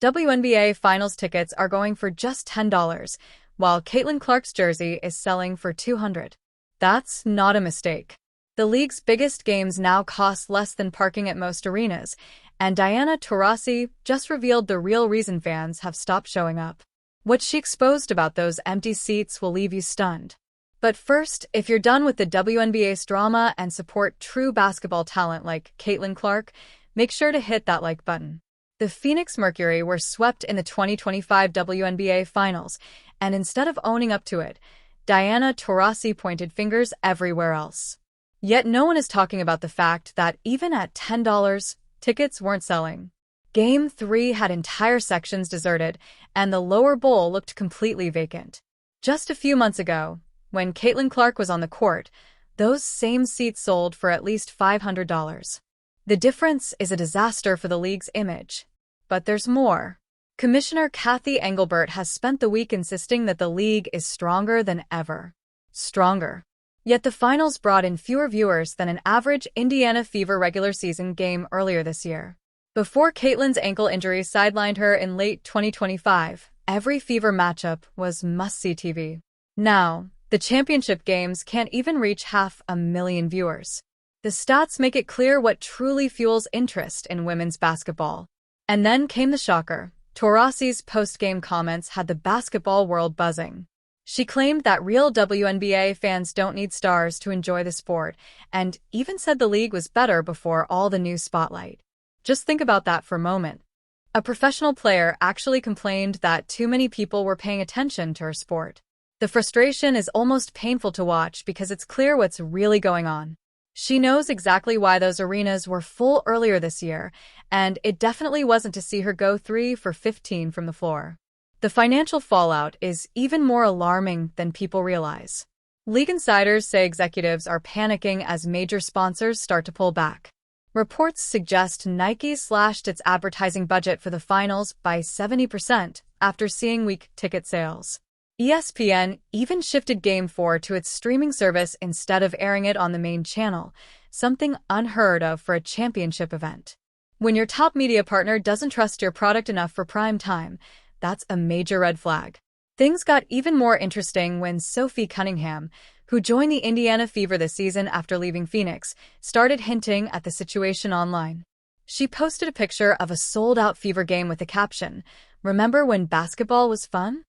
WNBA Finals tickets are going for just $10, while Caitlin Clark's jersey is selling for $200. That's not a mistake. The league's biggest games now cost less than parking at most arenas, and Diana Taurasi just revealed the real reason fans have stopped showing up. What she exposed about those empty seats will leave you stunned. But first, if you're done with the WNBA's drama and support true basketball talent like Caitlin Clark, make sure to hit that like button. The Phoenix Mercury were swept in the 2025 WNBA Finals, and instead of owning up to it, Diana Taurasi pointed fingers everywhere else. Yet no one is talking about the fact that even at $10, tickets weren't selling. Game 3 had entire sections deserted, and the lower bowl looked completely vacant. Just a few months ago, when Caitlin Clark was on the court, those same seats sold for at least $500. The difference is a disaster for the league's image. But there's more. Commissioner Cathy Engelbert has spent the week insisting that the league is stronger than ever. Stronger. Yet the finals brought in fewer viewers than an average Indiana Fever regular season game earlier this year. Before Caitlin's ankle injury sidelined her in late 2025, every Fever matchup was must-see TV. Now, the championship games can't even reach 500,000 viewers. The stats make it clear what truly fuels interest in women's basketball. And then came the shocker. Taurasi's post-game comments had the basketball world buzzing. She claimed that real WNBA fans don't need stars to enjoy the sport, and even said the league was better before all the new spotlight. Just think about that for a moment. A professional player actually complained that too many people were paying attention to her sport. The frustration is almost painful to watch because it's clear what's really going on. She knows exactly why those arenas were full earlier this year, and it definitely wasn't to see her go 3 for 15 from the floor. The financial fallout is even more alarming than people realize. League insiders say executives are panicking as major sponsors start to pull back. Reports suggest Nike slashed its advertising budget for the finals by 70% after seeing weak ticket sales. ESPN even shifted Game 4 to its streaming service instead of airing it on the main channel, something unheard of for a championship event. When your top media partner doesn't trust your product enough for prime time, that's a major red flag. Things got even more interesting when Sophie Cunningham, who joined the Indiana Fever this season after leaving Phoenix, started hinting at the situation online. She posted a picture of a sold-out Fever game with the caption, "Remember when basketball was fun?"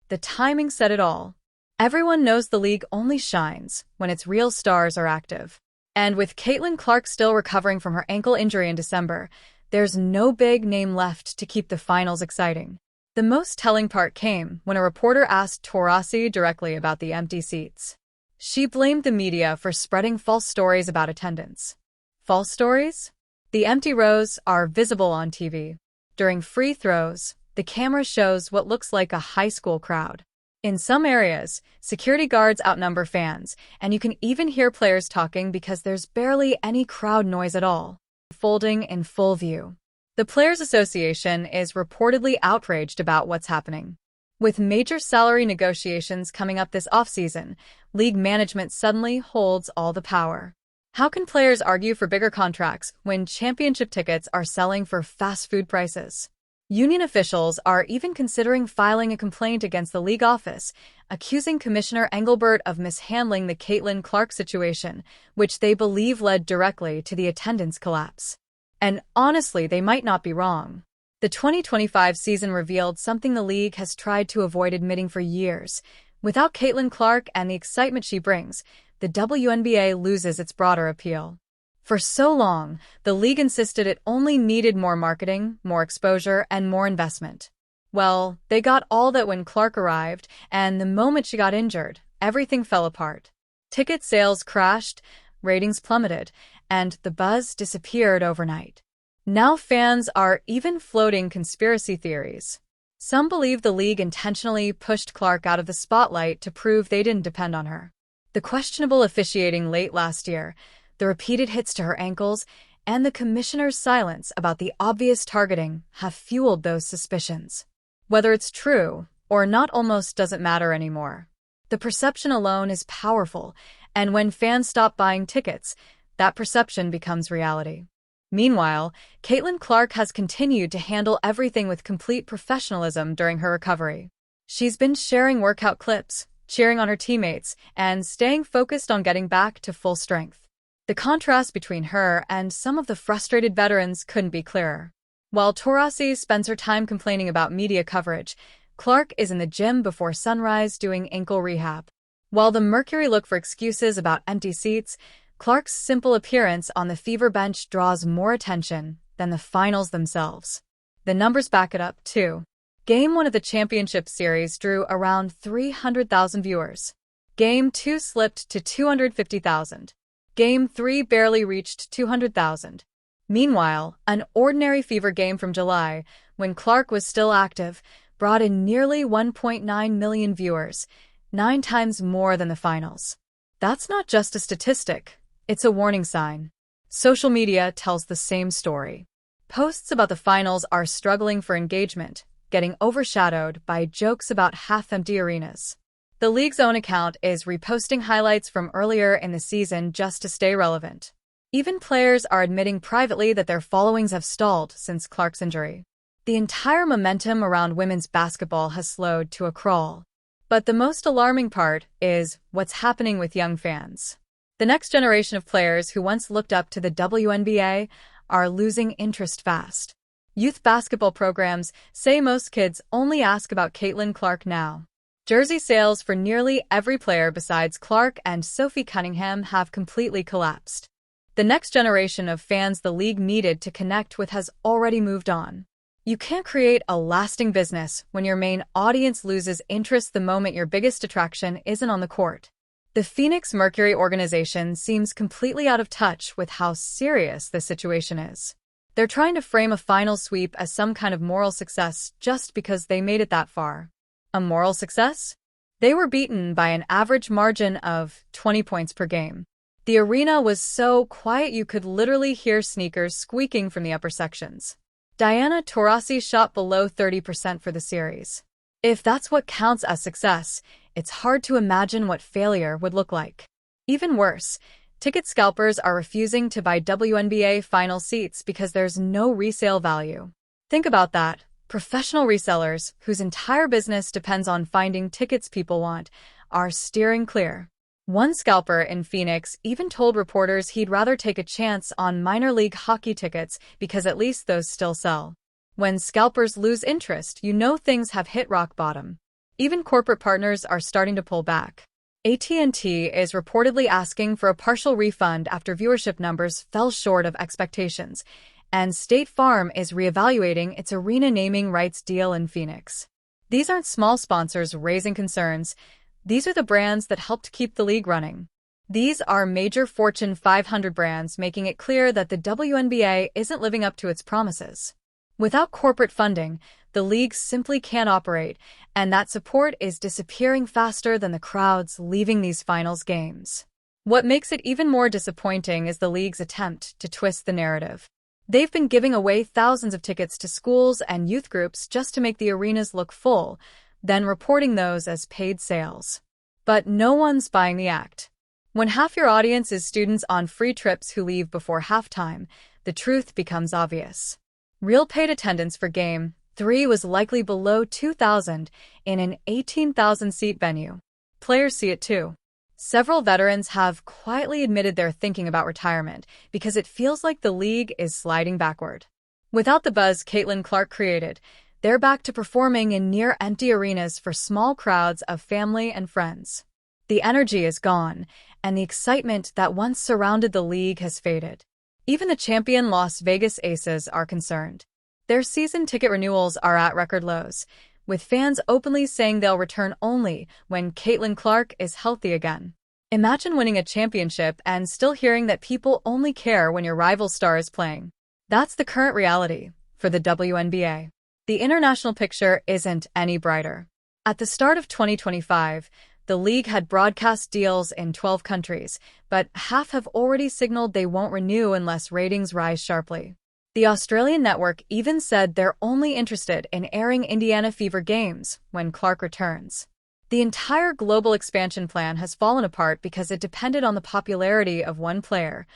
The timing said it all. Everyone knows the league only shines when its real stars are active. And with Caitlin Clark still recovering from her ankle injury in December, there's no big name left to keep the finals exciting. The most telling part came when a reporter asked Taurasi directly about the empty seats. She blamed the media for spreading false stories about attendance. False stories? The empty rows are visible on TV. During free throws, the camera shows what looks like a high school crowd. In some areas, security guards outnumber fans, and you can even hear players talking because there's barely any crowd noise at all. Folding in full view. The Players Association is reportedly outraged about what's happening. With major salary negotiations coming up this offseason, league management suddenly holds all the power. How can players argue for bigger contracts when championship tickets are selling for fast food prices? Union officials are even considering filing a complaint against the league office, accusing Commissioner Engelbert of mishandling the Caitlin Clark situation, which they believe led directly to the attendance collapse. And honestly, they might not be wrong. The 2025 season revealed something the league has tried to avoid admitting for years. Without Caitlin Clark and the excitement she brings, the WNBA loses its broader appeal. For so long, the league insisted it only needed more marketing, more exposure, and more investment. Well, they got all that when Clark arrived, and the moment she got injured, everything fell apart. Ticket sales crashed, ratings plummeted, and the buzz disappeared overnight. Now fans are even floating conspiracy theories. Some believe the league intentionally pushed Clark out of the spotlight to prove they didn't depend on her. The questionable officiating late last year, the repeated hits to her ankles, and the commissioner's silence about the obvious targeting have fueled those suspicions. Whether it's true or not almost doesn't matter anymore. The perception alone is powerful, and when fans stop buying tickets, that perception becomes reality. Meanwhile, Caitlin Clark has continued to handle everything with complete professionalism during her recovery. She's been sharing workout clips, cheering on her teammates, and staying focused on getting back to full strength. The contrast between her and some of the frustrated veterans couldn't be clearer. While Taurasi spends her time complaining about media coverage, Clark is in the gym before sunrise doing ankle rehab. While the Mercury look for excuses about empty seats, Clark's simple appearance on the Fever bench draws more attention than the finals themselves. The numbers back it up, too. Game 1 of the championship series drew around 300,000 viewers. Game 2 slipped to 250,000. Game 3 barely reached 200,000. Meanwhile, an ordinary Fever game from July, when Clark was still active, brought in nearly 1.9 million viewers, 9 times more than the finals. That's not just a statistic, it's a warning sign. Social media tells the same story. Posts about the finals are struggling for engagement, getting overshadowed by jokes about half-empty arenas. The league's own account is reposting highlights from earlier in the season just to stay relevant. Even players are admitting privately that their followings have stalled since Clark's injury. The entire momentum around women's basketball has slowed to a crawl. But the most alarming part is what's happening with young fans. The next generation of players who once looked up to the WNBA are losing interest fast. Youth basketball programs say most kids only ask about Caitlin Clark now. Jersey sales for nearly every player besides Clark and Sophie Cunningham have completely collapsed. The next generation of fans the league needed to connect with has already moved on. You can't create a lasting business when your main audience loses interest the moment your biggest attraction isn't on the court. The Phoenix Mercury organization seems completely out of touch with how serious this situation is. They're trying to frame a final sweep as some kind of moral success just because they made it that far. A moral success? They were beaten by an average margin of 20 points per game. The arena was so quiet you could literally hear sneakers squeaking from the upper sections. Diana Taurasi shot below 30% for the series. If that's what counts as success, it's hard to imagine what failure would look like. Even worse, ticket scalpers are refusing to buy WNBA Finals seats because there's no resale value. Think about that. Professional resellers, whose entire business depends on finding tickets people want, are steering clear. One scalper in Phoenix even told reporters he'd rather take a chance on minor league hockey tickets because at least those still sell. When scalpers lose interest, you know things have hit rock bottom. Even corporate partners are starting to pull back. AT&T is reportedly asking for a partial refund after viewership numbers fell short of expectations, and State Farm is reevaluating its arena naming rights deal in Phoenix. These aren't small sponsors raising concerns. These are the brands that helped keep the league running. These are major Fortune 500 brands making it clear that the WNBA isn't living up to its promises. Without corporate funding, the league simply can't operate, and that support is disappearing faster than the crowds leaving these finals games. What makes it even more disappointing is the league's attempt to twist the narrative. They've been giving away thousands of tickets to schools and youth groups just to make the arenas look full, then reporting those as paid sales. But no one's buying the act. When half your audience is students on free trips who leave before halftime, the truth becomes obvious. Real paid attendance for Game 3 was likely below 2,000 in an 18,000-seat venue. Players see it too. Several veterans have quietly admitted they're thinking about retirement because it feels like the league is sliding backward. Without the buzz Caitlin Clark created, they're back to performing in near-empty arenas for small crowds of family and friends. The energy is gone, and the excitement that once surrounded the league has faded. Even the champion Las Vegas Aces are concerned. Their season ticket renewals are at record lows, with fans openly saying they'll return only when Caitlin Clark is healthy again. Imagine winning a championship and still hearing that people only care when your rival star is playing. That's the current reality for the WNBA. The international picture isn't any brighter. At the start of 2025, the league had broadcast deals in 12 countries, but half have already signaled they won't renew unless ratings rise sharply. The Australian network even said they're only interested in airing Indiana Fever games when Clark returns. The entire global expansion plan has fallen apart because it depended on the popularity of one player,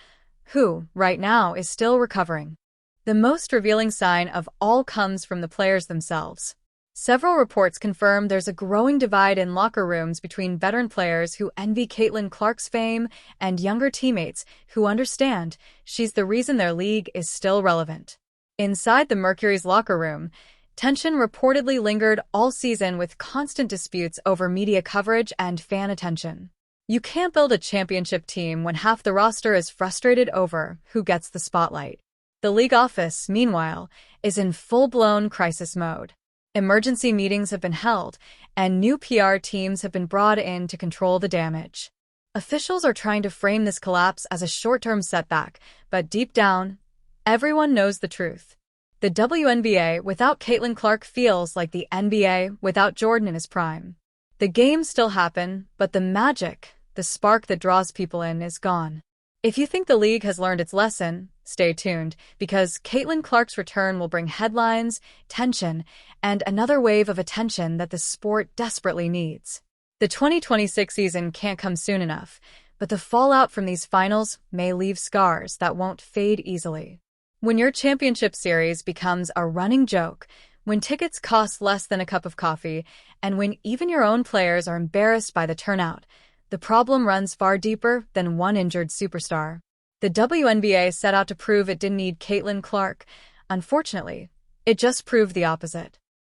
who, right now, is still recovering. The most revealing sign of all comes from the players themselves. Several reports confirm there's a growing divide in locker rooms between veteran players who envy Caitlin Clark's fame and younger teammates who understand she's the reason their league is still relevant. Inside the Mercury's locker room, tension reportedly lingered all season with constant disputes over media coverage and fan attention. You can't build a championship team when half the roster is frustrated over who gets the spotlight. The league office, meanwhile, is in full-blown crisis mode. Emergency meetings have been held, and new PR teams have been brought in to control the damage. Officials are trying to frame this collapse as a short-term setback, but deep down, everyone knows the truth. The WNBA without Caitlin Clark feels like the NBA without Jordan in his prime. The games still happen, but the magic, the spark that draws people in, is gone. If you think the league has learned its lesson, stay tuned, because Caitlin Clark's return will bring headlines, tension, and another wave of attention that the sport desperately needs. The 2026 season can't come soon enough, but the fallout from these finals may leave scars that won't fade easily. When your championship series becomes a running joke, when tickets cost less than a cup of coffee, and when even your own players are embarrassed by the turnout, the problem runs far deeper than one injured superstar. The WNBA set out to prove it didn't need Caitlin Clark. Unfortunately, it just proved the opposite.